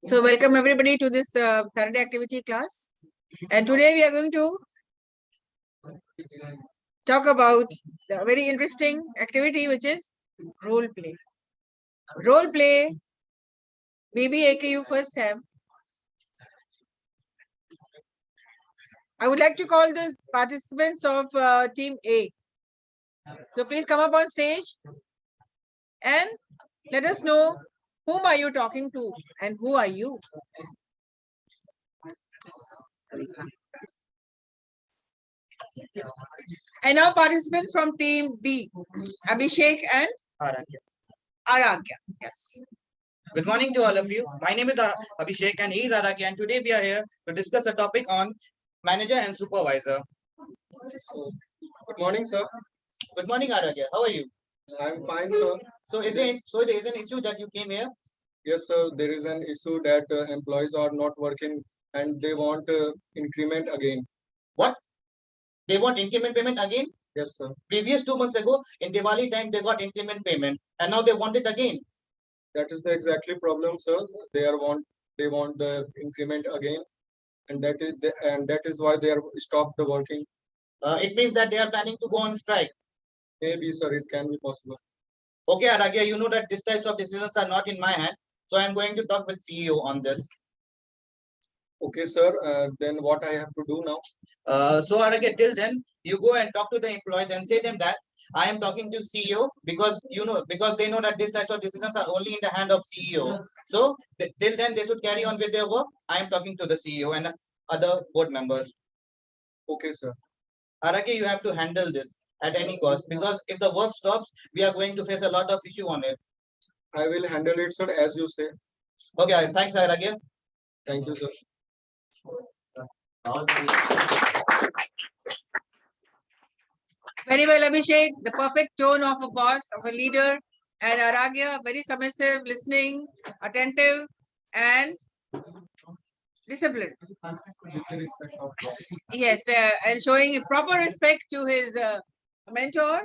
So welcome everybody to this Saturday activity class. And today we are going to talk about a very interesting activity, which is role play. Role play, maybe AKU first time. I would like to call the participants of team A. So please come up on stage and let us know whom are you talking to and who are you. And now participants from team B, Abhishek and Aragya. Yes. Good morning to all of you. My name is Abhishek and he is Aragya, and today we are here to discuss a topic on manager and supervisor. Good morning, sir. Good morning, Aragya. How are you? I'm fine, sir. So there is an issue that you came here? Yes, sir. There is an issue that employees are not working and they want increment again. What? They want increment payment again? Yes, sir. Previous 2 months ago, in Diwali time, they got increment payment, and now they want it again. That is the exactly problem, sir. They want the increment again, and that is why they are stopped the working. It means that they are planning to go on strike. Maybe, sir, it can be possible. Okay, Aragya, you know that these types of decisions are not in my hand, so I'm going to talk with CEO on this. Okay, sir. Then what I have to do now? So Aragya, till then, you go and talk to the employees and say them that I am talking to CEO because they know that these types of decisions are only in the hand of CEO. So till then they should carry on with their work. I am talking to the CEO and other board members. Okay, sir. Aragya, you have to handle this at any cost, because if the work stops, we are going to face a lot of issue on it. I will handle it, sir, as you say. Okay, thanks, Aragya. Thank you, sir. Very well, Abhishek. The perfect tone of a boss, of a leader, and Aragya, very submissive, listening, attentive, and disciplined. Yes, and showing proper respect to his mentor.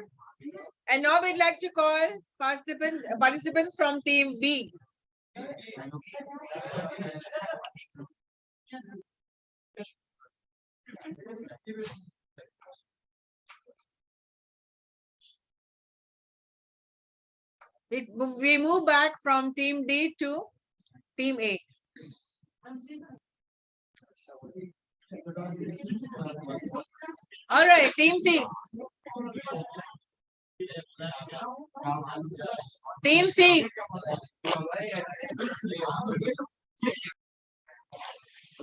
And now we'd like to call participants from team B. We move back from team D to team A. All right, team C. Team C.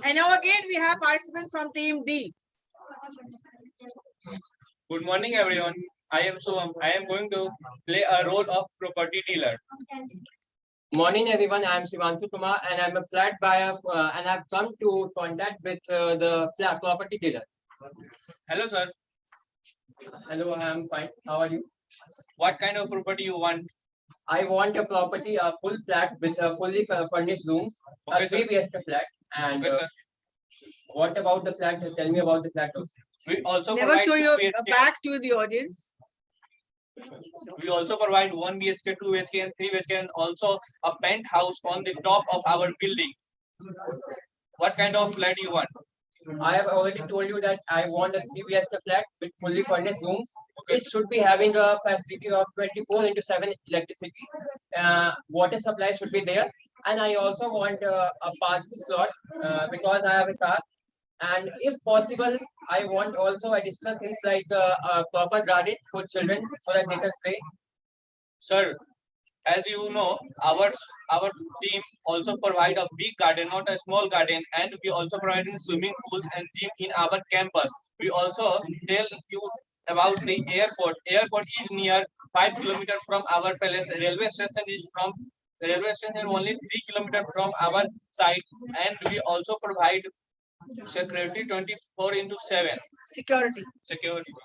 And now again we have participants from team D. Good morning, everyone. I am going to play a role of property dealer. Morning, everyone. I am Shivanshu Kumar, and I'm a flat buyer, and I've come to contact with the flat property dealer. Hello, sir. Hello, I'm fine. How are you? What kind of property you want? I want a property, a full flat with fully furnished rooms, Okay, a sir. 3 BHK flat. And Okay, sir. what about the flat? Tell me about the flat also. We also Never provide show 2 your BHK. back to the audience. We also provide 1 BHK, 2 BHK, and 3 BHK, and also a penthouse on the top of our building. What kind of flat you want? I have already told you that I want a 3 BHK flat with fully furnished rooms. It should be having a facility of 24/7 electricity. Water supply should be there. And I also want a parking slot because I have a car. And if possible, I want also additional things like a proper garden for children so that they can play. Sir, as you know, our team also provide a big garden, not a small garden, and we also provide swimming pools and gym in our campus. We also tell you about the airport. Airport is near 5 kilometers from our palace. Railway station only 3 kilometers from our site, and we also provide security 24/7. Security.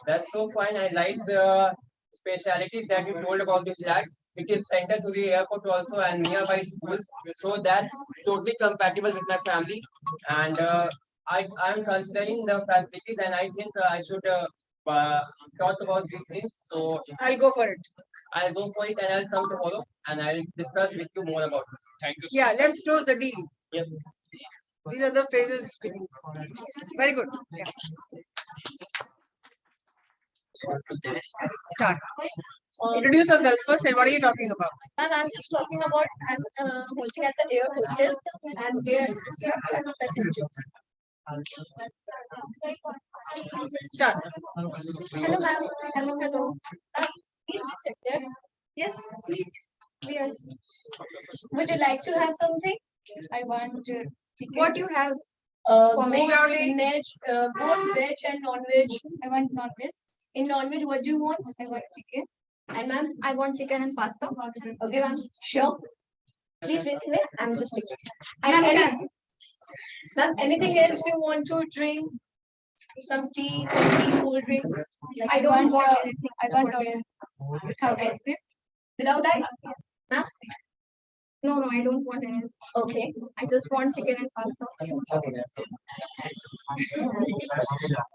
That's so fine. I like the specialities that you told about the flat. It is centered to the airport also and nearby schools. So that's totally compatible with my family. And I'm considering the facilities, and I think I should talk about these things. So I'll go for it. I'll go for it and I'll come tomorrow and I'll discuss with you more about this. Thank you, sir. Yeah, let's close the deal. Yes. These are the phrases. Very good. Yeah. Start. Introduce yourself first and what are you talking about? And I'm just talking about hosting as an air hostess and there as a passengers. Start. Hello, ma'am. Hello, hello. Please sit there. Yes, please. Yes. Would you like to have something? I want chicken. What do you have? For me, Move loudly. both veg and non-veg. I want non-veg. In non-veg, what do you want? I want chicken. And ma'am, I want chicken and pasta. Okay, ma'am. Sure. Please listen. I'm just taking. And ma'am, anything else you want to drink? Some tea, coffee, cold drinks. I don't want anything. I want anything. Without ice cream. Without ice? Ma'am? No, I don't want anything. Okay. I just want chicken and pasta.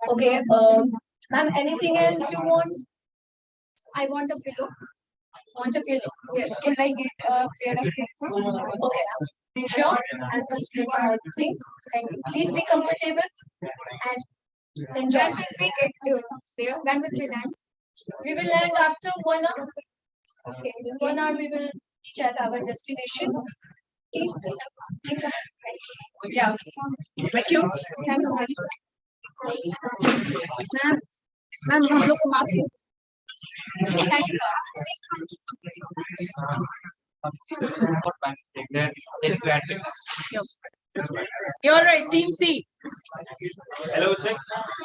Okay. Ma'am, anything else you want? I want a pillow. Want a pillow? Yes. Can I get a pair of pillows? Okay. Sure. I'll just prepare things. Thank you. Please be comfortable and enjoy. When will we get there? When will we land? We will land after 1 hour. Okay. In 1 hour we will reach at our destination. Please. Yeah. Thank you. Thank you. Ma'am, हम लोग को माफ कीजिए। Thank you. You're all right. Team C. Hello, sir.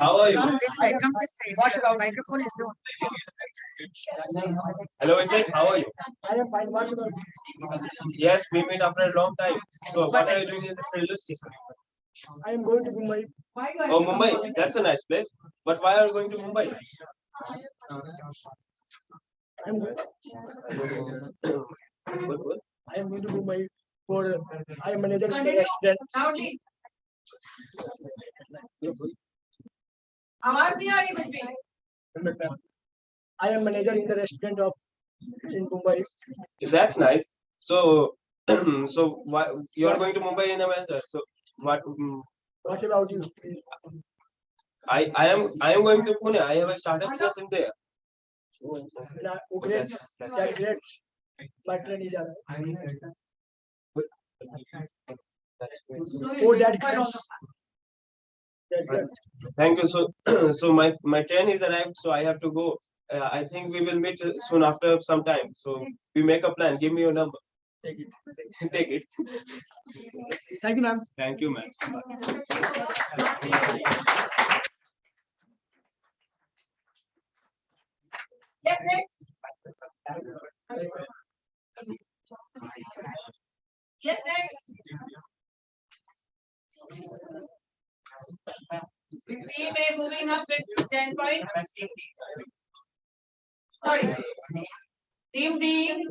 How are you? Come this side. Come this side. Watch about microphone is on. Hello, sir. How are you? I am fine. What about you? Yes, we met after a long time. So, what are you doing in this railway station? I am going to Mumbai. Oh, Mumbai. That's a nice place. But why are you going to Mumbai? I am going to Mumbai for I am manager in the Continue. restaurant. Loudly. आवाज नहीं आ रही कुछ भी. I am manager in the restaurant of in Mumbai. That's nice. So, so why you are going to Mumbai in a manager? So, what? What about you? I am going to Pune. I have a startup course in there. Great. That's great. But train is Oh, that's great. That's good. Thank you. So, so my train is arrived. So I have to go. I think we will meet soon after some time. So we make a plan. Give me your number. Take it. Take it. Thank you, ma'am. Thank you, man. Yes, next. Yes, next. Team A moving up with 10 points. Sorry. Team D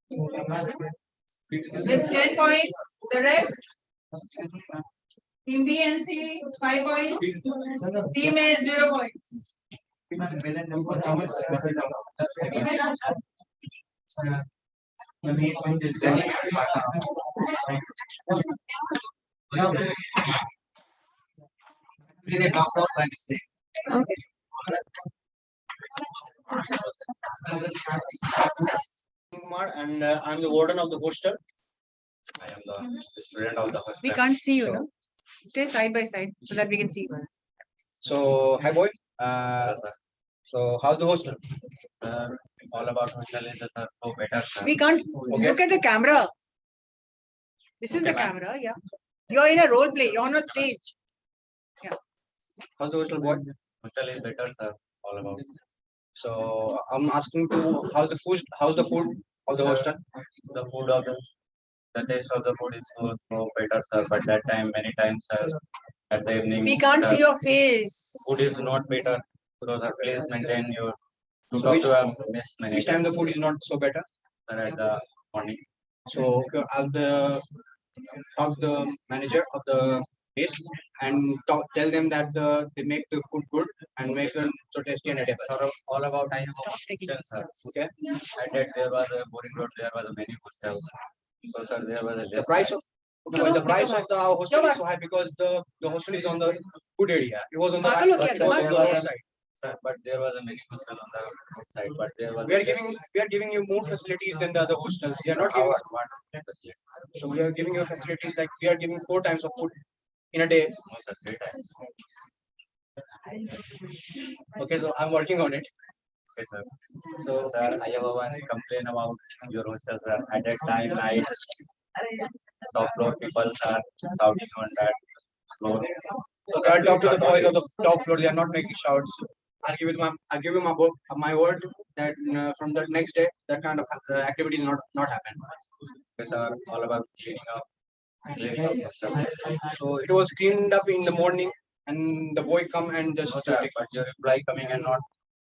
with 10 points. The rest. Team B and C 5 points. Team A 0 points. Kumar, and I'm the warden of the hostel. I am the student of the hostel. We can't see you, no? Stay side by side so that we can see you. So, hi boy. So how's the hostel? All about hostel is so better. Sir. We can't look at the camera. This is the camera, yeah. You're in a role play, you're on a stage. How's the hostel, boy? Hostel is better, sir. All about. So I'm asking to how's the food of the hostel? The food of the taste of the food is so better, sir. But that time, many times, sir, at the evening. We can't see your face. Food is not better. So, sir, please maintain your. To So talk which- to a mess Which manager time the food is not so better? at the morning. So I'll talk the manager of the place and tell them that they make the food good and make them so tasty and edible. Sir, all about I have Stop taking hostel, this sir. Okay. At that there was a boring road. There was a many hostels. So, sir, there was a The less price of So the price of the hostel Yo, is so high because the hostel is on the good area. It was on the Pagal ho right, gaya, it was on the Dimaag road side. Sir, but there was a mini hostel on the outside, but there was. We are giving you more facilities than the other hostels. We are not giving. So we are giving you facilities like we are giving 4 times of food in a day. No, sir, 3 times. Okay, so I'm working on it. Okay, sir. So, sir, I have one complaint about your hostel, sir. At that time, night, top floor people are shouting on that floor. So I'll talk to the boys of the top floor. They are not making shouts. I'll give you my word that from the next day that kind of activities not happen. Okay, sir, all about cleaning up hostel. So it was cleaned up in the morning, and the boy come and just No, sir, but your employee coming and not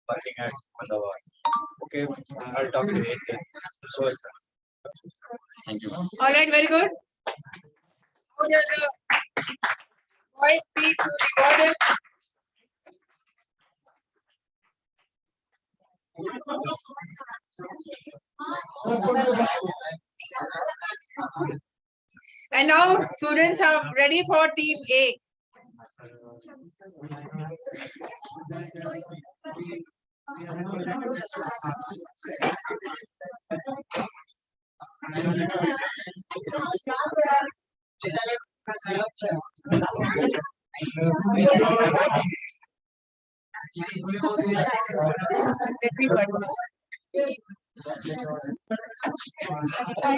working at on the wall. okay. I'll talk to it. So Thank you. All right, very good. Now let the boys speak to the warden. And now students are ready for team A. आप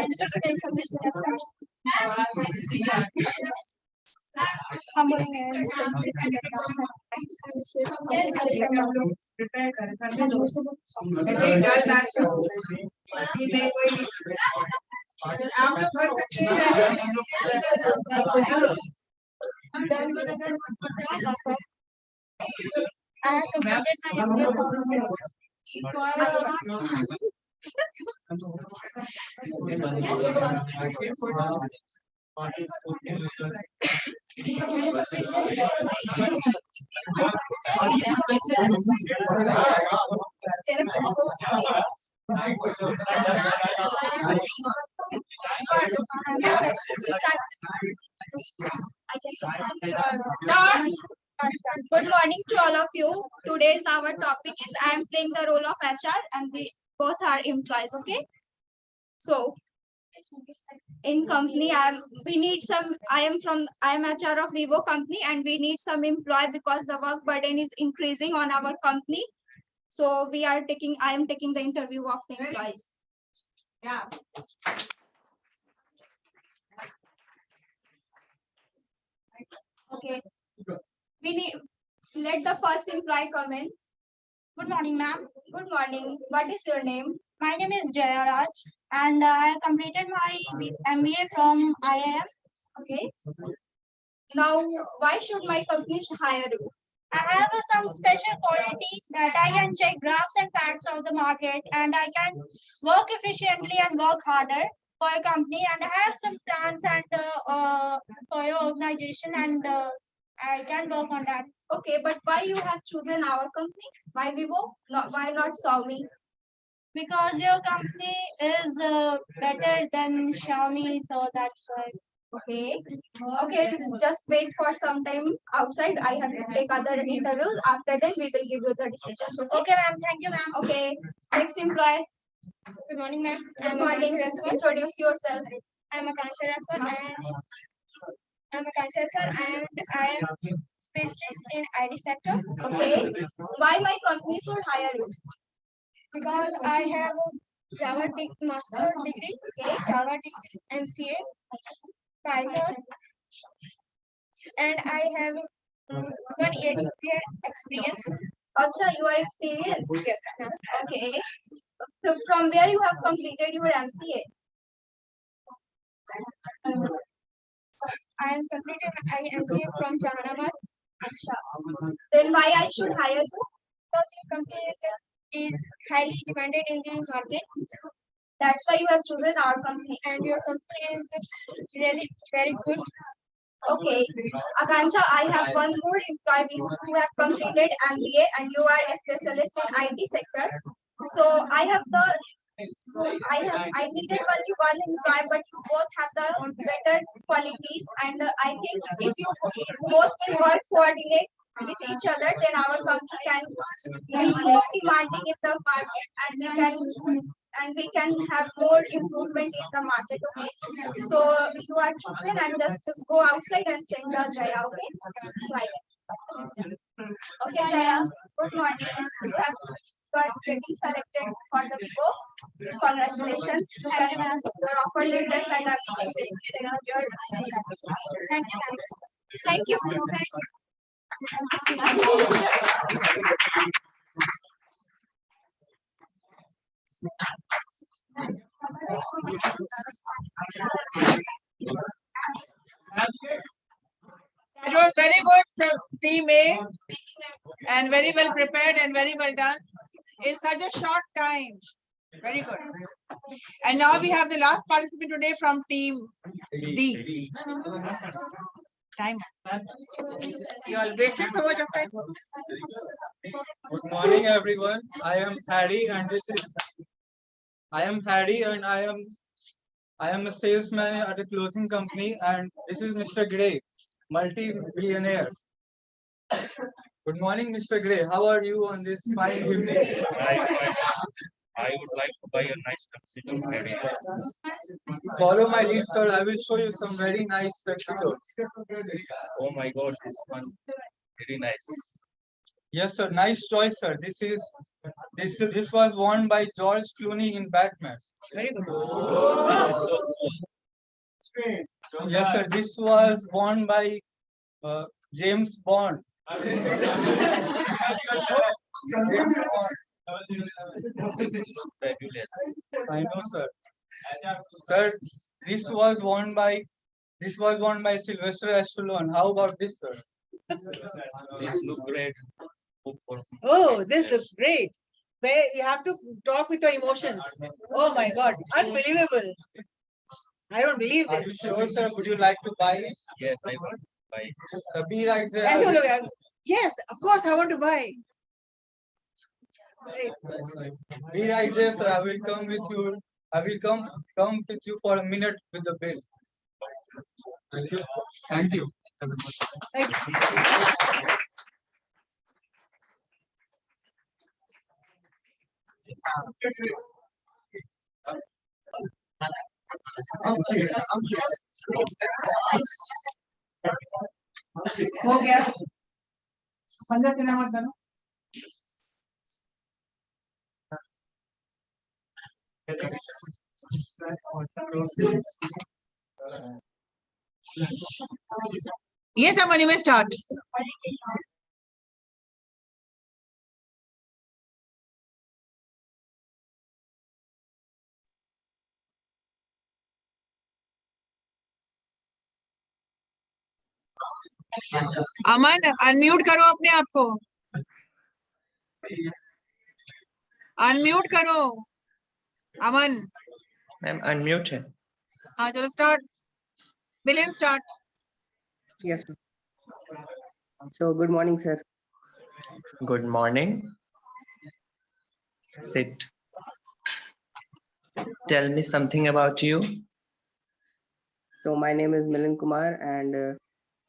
लोग कर सकते हैं Start. Good morning to all of you. Today's our topic is I am playing the role of HR and the both are employees. Okay. So in company, I am HR of Vivo company and we need some employee because the work burden is increasing on our company. So I am taking the interview of the employees. Yeah. Okay. Let the first employee come in. Good morning, ma'am. Good morning. What is your name? My name is Jaya Raj, and I completed my MBA from IIM. Okay. Now, why should my company hire you? I have some special quality that I can check graphs and facts of the market, and I can work efficiently and work harder for your company. And I have some plans and for your organization, and I can work on that. Okay, but why you have chosen our company? Why Vivo? Why not Xiaomi? Because your company is better than Xiaomi, so that's why. Okay. Okay, just wait for some time outside. I have to take other interviews. After that, we will give you the decisions. Okay, Okay, ma'am. Thank you, ma'am. okay. Next employee. Good morning, ma'am. Good morning. Introduce yourself. I'm Akansha Raswal and I am specialist in ID sector Okay. Why my company should hire you? because I have a Java master degree, Java degree, MCA, Python, and I have 1 year experience. Acha, you are experienced. Yes, ma'am. Okay. So from where you have completed your MCA? I am completed my MCA from Jahanabad. Acha. Then why I should hire you? Because your company is highly demanded in the market, That's why you have chosen our company. and your company is really very good. Okay. Akansha, I have one more employee who have completed MBA and you are a specialist in IT sector. So I have the I needed only one employee, but you both have the better qualities, and I think if you both will work coordinate with each other, then our company can be more demanding in the market, and we can have more improvement in the market. Okay, so you are chosen, and just go outside and send the Jaya. Okay, so I can. Okay, Jaya. Good morning. You have got getting selected for the Vivo. Congratulations. You can your offer letters and everything. Thank you. Thank you. That was very good, sir, team A, and very well prepared and very well done in such a short time. Very good. And now we have the last participant today from team D. Time. You all wasted so much of time. Good morning, everyone. I am Harry, and I am a salesman at a clothing company, and this is Mr. Gray, multi-billionaire. Good morning, Mr. Gray. How are you on this fine evening? I would like to buy a nice tuxedo. Very Follow my lead, sir. I will show you some very nice tuxedos. Oh my God, this one very nice. Yes, sir. Nice choice, sir. This was worn by George Clooney in Batman. Very good. This is so cool. Yes, sir. This was worn by James Bond. Fabulous. I know, sir. Sir, this was worn by Sylvester Stallone. How about this, sir? This look great. Good for Oh, this looks great. Where you have to talk with your emotions. Oh my God, unbelievable. I don't believe Are you this. sure, sir? Would you like to buy it? Yes, I want to buy. Sir, be right there. ऐसे बोलोगे आप? Yes, of course, I want to buy. Great. Be right there, sir. I will come with you. I will come with you for a minute with the bill. Thank you. Thank you. Thank you. हो गया 15 दिन मत बनो Yes, Aman, you may start. Aman unmute करो अपने आप को unmute करो अमन मैम अनम्यूट है हाँ चलो start billion start Yes. So good morning, sir. Good morning. Sit. Tell me something about you. So my name is Milind Kumar, and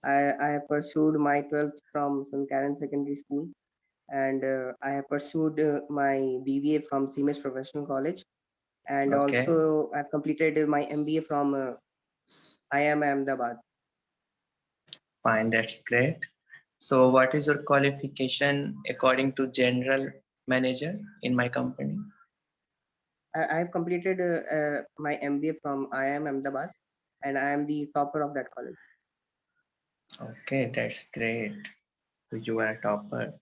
I have pursued my 12th from St. Karen Secondary School, and I have pursued my BBA from Siemens Professional College, and also I've completed my MBA from IIM Ahmedabad. Fine, that's great. So what is your qualification according to general manager in my company? I have completed my MBA from IIM Ahmedabad, and I am the topper of that college. Okay, that's great. So you are a topper.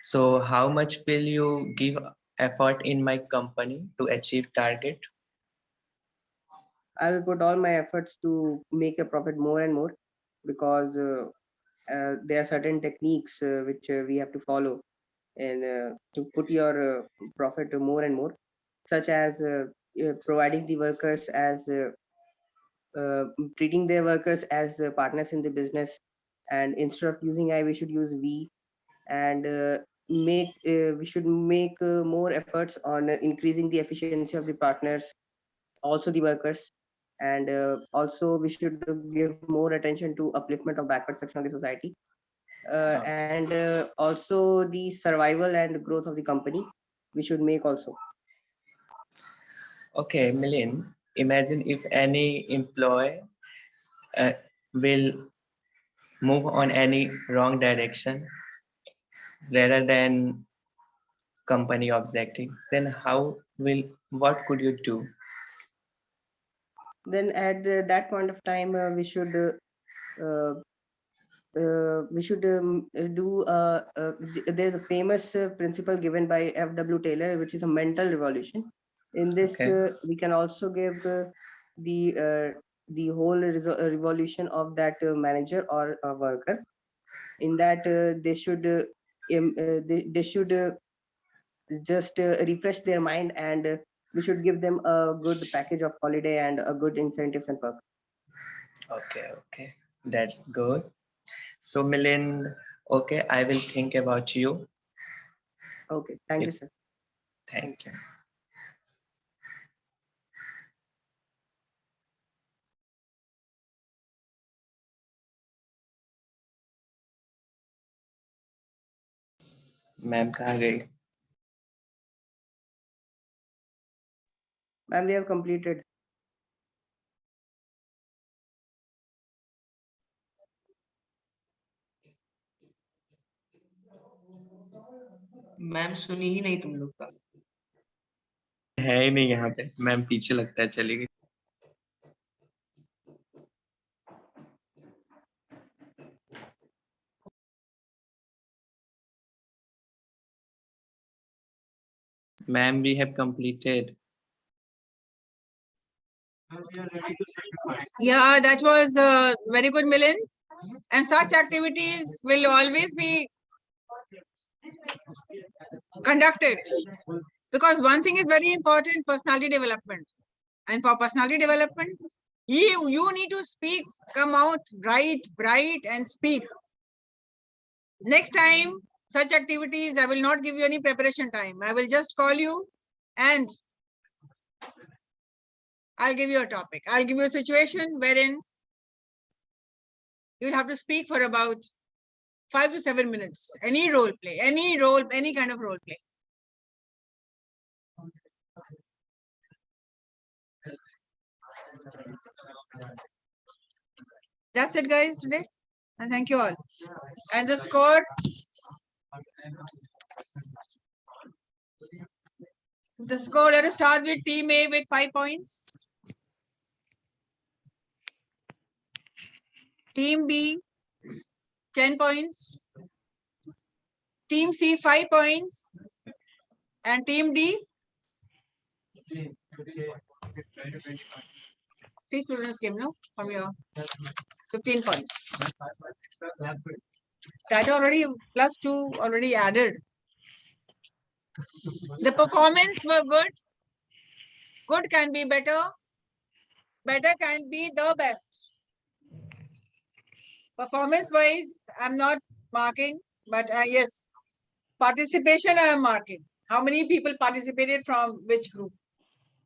So how much will you give effort in my company to achieve target? I will put all my efforts to make a profit more and more, because there are certain techniques which we have to follow, and to put your profit more and more, such as providing the workers as treating their workers as partners in the business, and instead of using I, we should use we, and make more efforts on increasing the efficiency of the partners, also the workers, and also we should give more attention to upliftment of backward section of the society, and also the survival and growth of the company we should make also. Okay, Milind, imagine if any employee will move on any wrong direction rather than company objective, then what could you do? Then at that point of time we should do there's a famous principle given by F.W. Taylor, which is a mental revolution. In this Okay. we can also give the whole revolution of that manager or worker. In that they should just refresh their mind, and we should give them a good package of holiday and a good incentives and perks. Okay, that's good. So Milind, okay, I will think about you. Okay, thank you, sir. Thank you. Ma'am कहाँ गई? Ma'am, we have completed. Ma'am सुनी ही नहीं तुम लोग का। है ही नहीं यहाँ पे, मैम पीछे लगता है चली गई। Ma'am, we have completed. Yeah, that was very good, Milind. And such activities will always be conducted, because one thing is very important: personality development. And for personality development, you need to speak, come out, write, and speak. Next time, such activities, I will not give you any preparation time. I will just call you and I'll give you a topic. I'll give you a situation wherein you'll have to speak for about 5 to 7 minutes. Any role play, any kind of role play. That's it, guys, today. And thank you all. And the score. The score, let us start with Team A with 5 points. Team B, 10 points. Team C, 5 points. And Team D, 3 students came, no? From your 15 points. That already plus 2 already added. The performance were good. Good can be better. Better can be the best. Performance wise, I'm not marking, but yes, participation I am marking. How many people participated from which group?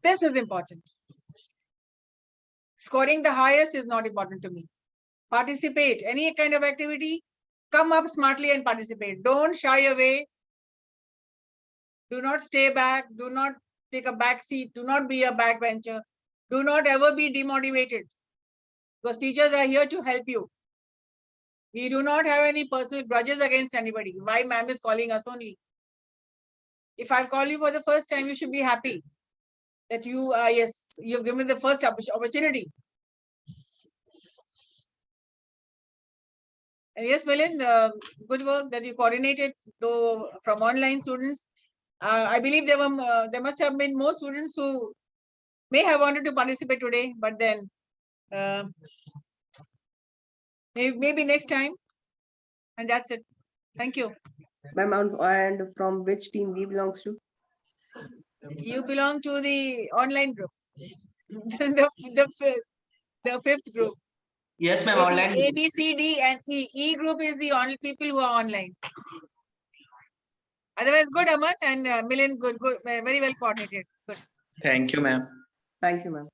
This is important. Scoring the highest is not important to me. Participate, any kind of activity, come up smartly and participate. Don't shy away. Do not stay back. Do not take a back seat. Do not be a backbencher. Do not ever be demotivated, because teachers are here to help you. We do not have any personal grudges against anybody. Why ma'am is calling us only? If I call you for the first time, you should be happy that you yes, you've given me the first opportunity. And yes, Milind, good work that you coordinated though from online students. I believe there must have been more students who may have wanted to participate today, but then maybe next time. And that's it. Thank you. Ma'am, and from which team we belongs to? You belong to the online group. the fifth group. Yes, ma'am. Online. A, B, C, D, and E. E group is the only people who are online. Otherwise, good, Aman and Milind, good, very well coordinated. Good. Thank you, ma'am. Thank you, ma'am.